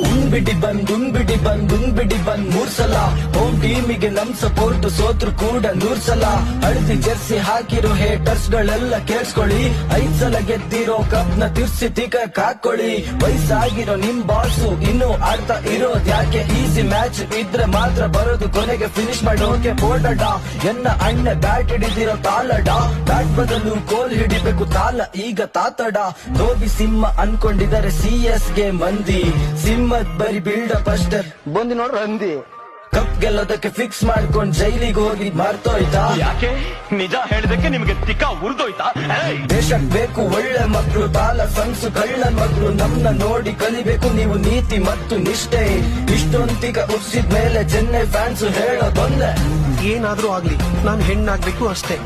ಉಣ್ಬಿಡಿ ಬಂದ್ 3 ಸಲ ಹೋಮ್ ಟೀಮಿಗೆ ನಮ್ ಸಪೋರ್ಟ್ ಸೋತ್ರು ಕೂಡ 100 ಸಲ ಹಳದಿ ಜರ್ಸಿ ಹಾಕಿರೋ ಹೇಟರ್ಸ್ ಗಳೆಲ್ಲ ಕೇಳಿಸ್ಕೊಳ್ಳಿ 5 ಸಲ ಗೆದ್ದಿರೋ ಕಪ್ ನ ತಿರ್ಸಿ ತಿಕ್ಕಕ್ ಹಾಕೊಳ್ಳಿ ವಯಸ್ಸಾಗಿರೋ ನಿಮ್ ಬಾಸು ಇನ್ನು ಆಡ್ತಾ ಇರೋದ್ ಯಾಕೆ ಈಸಿ ಮ್ಯಾಚ್ ಇದ್ರೆ ಮಾತ್ರ ಬರೋದು ಕೊನೆಗೆ ಫಿನಿಶ್ ಮಾಡೋಕೆ ಬೋರ್ಡಡ ಎನ್ನ ಅಣ್ಣ ಬ್ಯಾಟ್ ಹಿಡಿದಿರೋ ತಾಲಡ ಬ್ಯಾಟ್ ಬದಲು ಕೋಲ್ ಹಿಡಿಬೇಕು ತಾಲ ಈಗ ತಾತಡ ಧೋಬಿ ಸಿಂಹ ಅನ್ಕೊಂಡಿದ್ದಾರೆ CS ಗೆ ಮಂದಿ ಸಿಂಹದ್ ಬರಿ ಬಿಲ್ಡಪ್ ಅಷ್ಟೇ ಬಂದಿ ನೋಡ್ರ ಹಂದಿ ಕಪ್ ಗೆಲ್ಲೋದಕ್ಕೆ ಫಿಕ್ಸ್ ಮಾಡ್ಕೊಂಡ್ ಜೈಲಿಗೆ ಹೋಗಿ ಮಾರ್ತೋಯ್ತಾ ಯಾಕೆ ನಿಜ ಹೇಳಿದಕ್ಕೆ ನಿಮ್ಗೆ ತಿಕ್ಕ ಉರ್ದೋಯ್ತಾ ದೇಶಕ್ ಬೇಕು ಒಳ್ಳೆ ಮಕ್ಕಳು ತಾಲ ಸಂಸು ಕಳ್ಳನ್ ಮಕ್ಕಳು ನಮ್ನ ನೋಡಿ ಕಲಿಬೇಕು ನೀವು ನೀತಿ ಮತ್ತು ನಿಷ್ಠೆ ಇಷ್ಟೊಂದಿಗ ಉರ್ಸಿದ ಮೇಲೆ ಚೆನ್ನೈ ಫ್ಯಾನ್ಸ್ ಹೇಳೋದೊಂದೇ ಏನಾದ್ರೂ ಆಗ್ಲಿ ನಾನ್ ಹೆಣ್ಣಾಗ್ಬೇಕು ಅಷ್ಟೇ